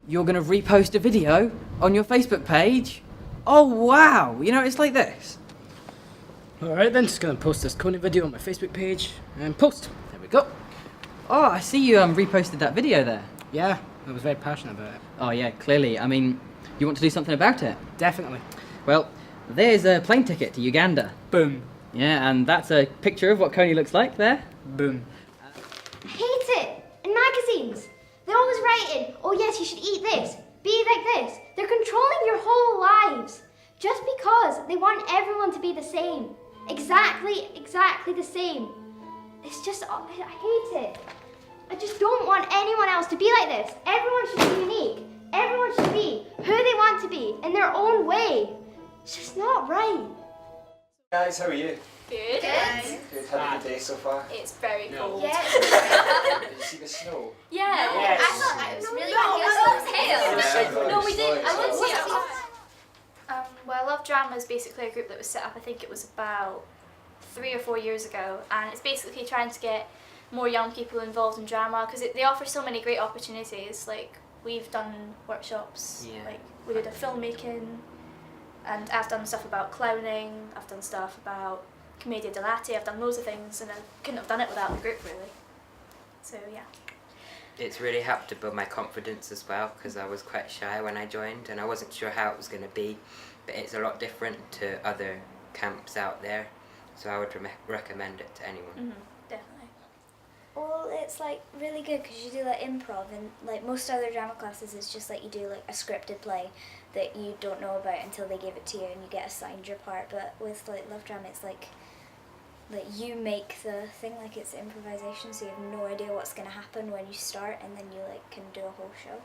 You're going to repost a video on your Facebook page? Oh wow, you know, it's like this. Alright then, just gonna post this Coney video on my Facebook page and post. There we go. Oh, I see you reposted that video there. Yeah, I was very passionate about it. Oh yeah, clearly. I mean, you want to do something about it? Definitely. Well, there's a plane ticket to Uganda. Boom. Yeah, and that's a picture of what Coney looks like there. Boom. I hate it! In magazines, they're always writing, oh yes, you should eat this, be like this. They're controlling your whole lives just because they want everyone to be the same. Exactly the same. It's just, I hate it. I just don't want anyone else to be like this. Everyone should be unique. Everyone should be who they want to be in their own way. It's just not right. Guys, how are you? Good. Good. Had a good day so far? It's very cold. Yeah. Did you see the snow? Yeah. Yes. I thought it was really cold. No, we didn't. I didn't see it. Well, Love Drama is basically a group that was set up, I think it was about 3 or 4 years ago, and it's basically trying to get more young people involved in drama because they offer so many great opportunities. Like, we've done workshops, like we did a filmmaking, and I've done stuff about clowning, I've done stuff about commedia dell'arte, I've done loads of things, and I couldn't have done it without the group really. So yeah. It's really helped to build my confidence as well because I was quite shy when I joined and I wasn't sure how it was going to be, but it's a lot different to other camps out there, so I would recommend it to anyone. Mm-hmm, definitely. Well, it's like really good because you do like improv, and like most other drama classes it's just like you do like a scripted play that you don't know about until they give it to you and you get assigned your part. But with like Love Drama it's like you make the thing, like it's improvisation, so you have no idea what's going to happen when you start, and then you like can do a whole show.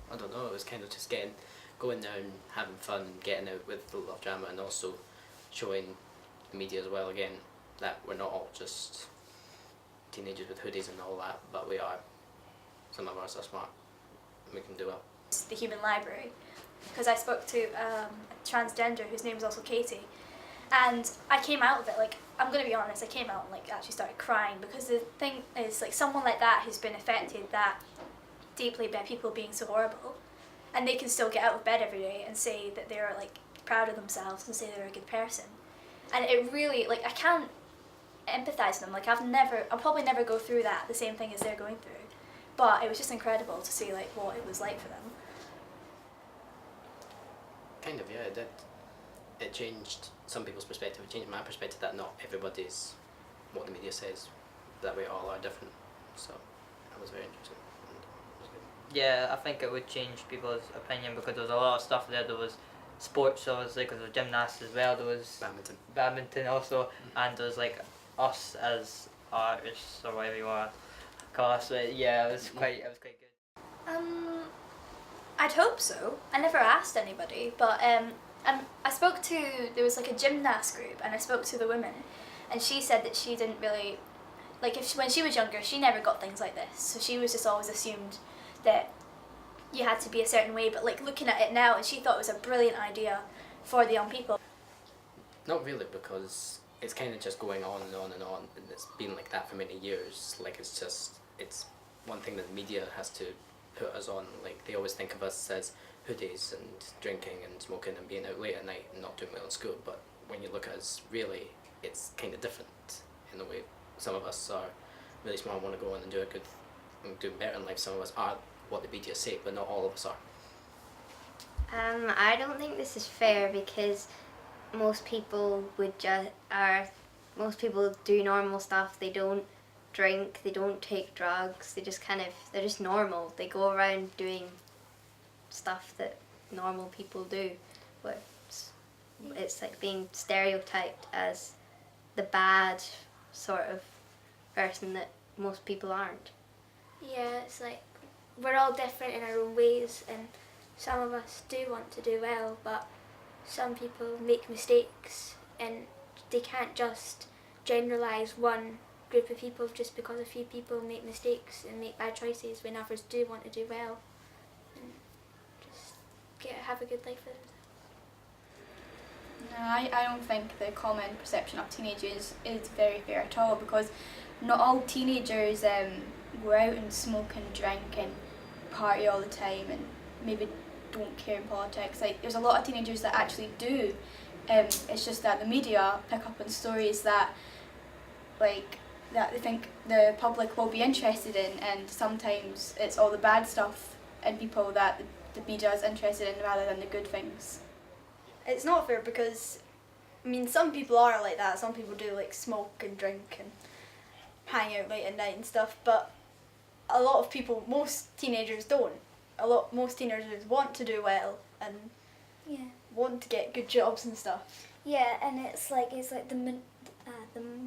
I don't know, it was kind of just going down, having fun, getting out with the Love Drama, and also showing the media as well again that we're not all just teenagers with hoodies and all that, but we are. Some of us are smart and we can do well. It's the Human Library, because I spoke to a transgender whose name is also Katie, and I came out of it, like, I'm going to be honest, I came out and like actually started crying, because the thing is, like, someone like that who's been affected that deeply by people being so horrible, and they can still get out of bed every day and say that they're like proud of themselves and say they're a good person, and it really, like, I can't empathise with them, like I'll probably never go through the same thing as they're going through, but it was just incredible to see like what it was like for them. Kind of, yeah, it did. It changed some people's perspective, it changed my perspective that not everybody's what the media says, that we all are different, so that was very interesting. And it was good. Yeah, I think it would change people's opinion because there was a lot of stuff there. There was sports, obviously, because there was gymnastics as well. There was badminton also, and there was like us as artists or whatever you want to call us. But yeah, it was quite good. I'd hope so. I never asked anybody, but I spoke to, there was like a gymnast group, and I spoke to the women, and she said that she didn't really, like, when she was younger, she never got things like this, so she was just always assumed that you had to be a certain way, but like looking at it now, and she thought it was a brilliant idea for the young people. Not really, because it's kind of just going on and on and on, and it's been like that for many years. Like, it's one thing that the media has to put us on. Like, they always think of us as hoodies and drinking and smoking and being out late at night and not doing well in school, but when you look at us, really, it's kind of different in a way. Some of us are really smart and want to go on and do better in life. Some of us are what the media say, but not all of us are. I don't think this is fair because most people most people do normal stuff. They don't drink, they don't take drugs, they're just normal. They go around doing stuff that normal people do, but it's like being stereotyped as the bad sort of person that most people aren't. Yeah, it's like we're all different in our own ways, and some of us do want to do well, but some people make mistakes, and they can't just generalise one group of people just because a few people make mistakes and make bad choices when others do want to do well and just have a good life with them. No, I don't think the common perception of teenagers is very fair at all, because not all teenagers go out and smoke and drink and party all the time and maybe don't care in politics. Like there's a lot of teenagers that actually do. It's just that the media pick up on stories that that they think the public will be interested in, and sometimes it's all the bad stuff in people that the media is interested in rather than the good things. It's not fair because, I mean, some people are like that. Some people do like smoke and drink and hang out late at night and stuff, but a lot of people, most teenagers don't. Most teenagers want to do well and want to get good jobs and stuff. Yeah, and it's like the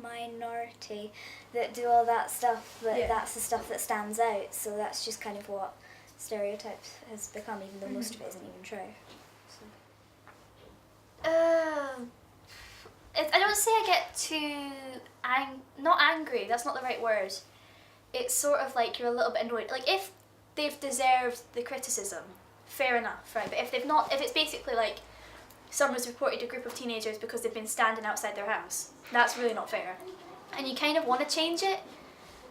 minority that do all that stuff, but that's the stuff that stands out. So that's just kind of what stereotypes has become, even though most of it isn't even true. I don't say I get too not angry. That's not the right word. It's sort of like you're a little bit annoyed. Like if they've deserved the criticism, fair enough, right? But if they've not, if it's basically like someone's reported a group of teenagers because they've been standing outside their house, that's really not fair. And you kind of want to change it,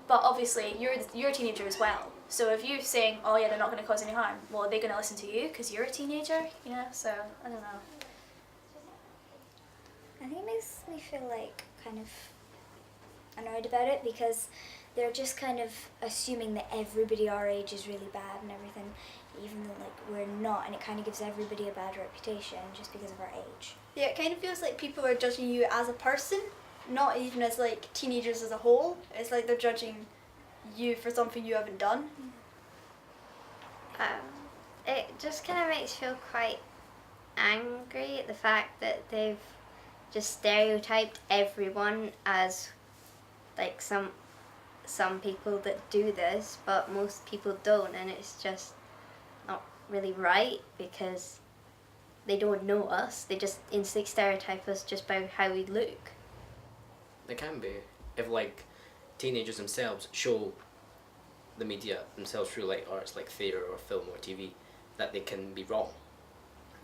but obviously you're a teenager as well. So if you're saying, oh yeah, they're not going to cause any harm, well, are they going to listen to you because you're a teenager? You know, so I don't know. I think it makes me feel like kind of annoyed about it because they're just kind of assuming that everybody our age is really bad and everything, even though like we're not, and it kind of gives everybody a bad reputation just because of our age. Yeah, it kind of feels like people are judging you as a person, not even as like teenagers as a whole. It's like they're judging you for something you haven't done. It just kind of makes you feel quite angry at the fact that they've just stereotyped everyone as like some people that do this, but most people don't, and it's just not really right because they don't know us. They just instantly stereotype us just by how we look. There can be, if like teenagers themselves show the media themselves through like arts like theatre or film or TV that they can be wrong,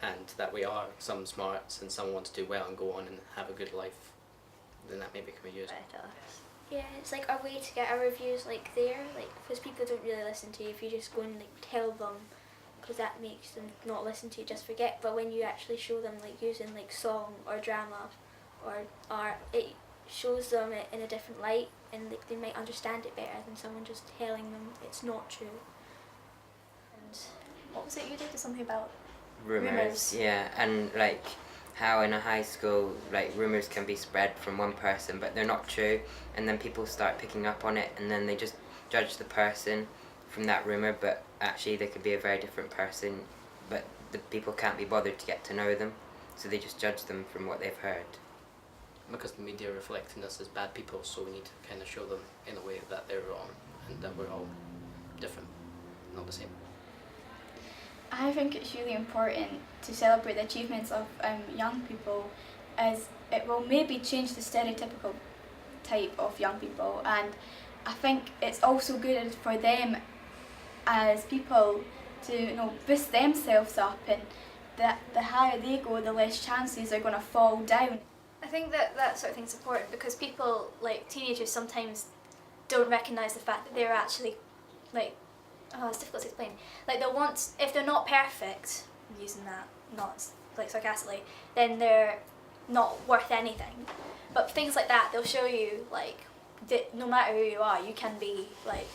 and that we are some smarts and some want to do well and go on and have a good life, then that maybe can be used. Yeah, it's like a way to get our reviews like there, like because people don't really listen to you if you just go and like tell them, because that makes them not listen to you, just forget. But when you actually show them like using like song or drama or art, it shows them it in a different light, and like they might understand it better than someone just telling them it's not true. And what was it you did? Something about Rumours, yeah, and like how in a high school, like rumours can be spread from one person, but they're not true, and then people start picking up on it, and then they just judge the person from that rumour, but actually they could be a very different person, but the people can't be bothered to get to know them, so they just judge them from what they've heard. Because the media are reflecting us as bad people, so we need to kind of show them in a way that they're wrong and that we're all different, not the same. I think it's really important to celebrate the achievements of young people, as it will maybe change the stereotypical type of young people, and I think it's also good for them as people to boost themselves up, and that the higher they go, the less chances are going to fall down. I think that sort of thing's important because people, like teenagers, sometimes don't recognise the fact that they're actually, like, it's difficult to explain. Like they'll want, if they're not perfect, I'm using that not like sarcastically, then they're not worth anything. But things like that, they'll show you like that no matter who you are, you can be like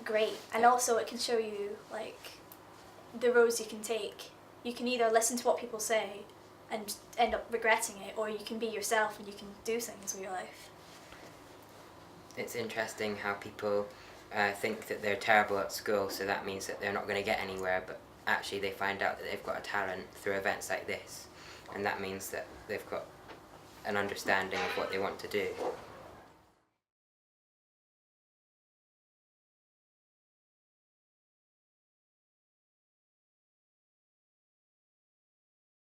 great, and also it can show you like the roads you can take. You can either listen to what people say and end up regretting it, or you can be yourself and you can do things with your life. It's interesting how people think that they're terrible at school, so that means that they're not going to get anywhere, but actually they find out that they've got a talent through events like this, and that means that they've got an understanding of what they want to do.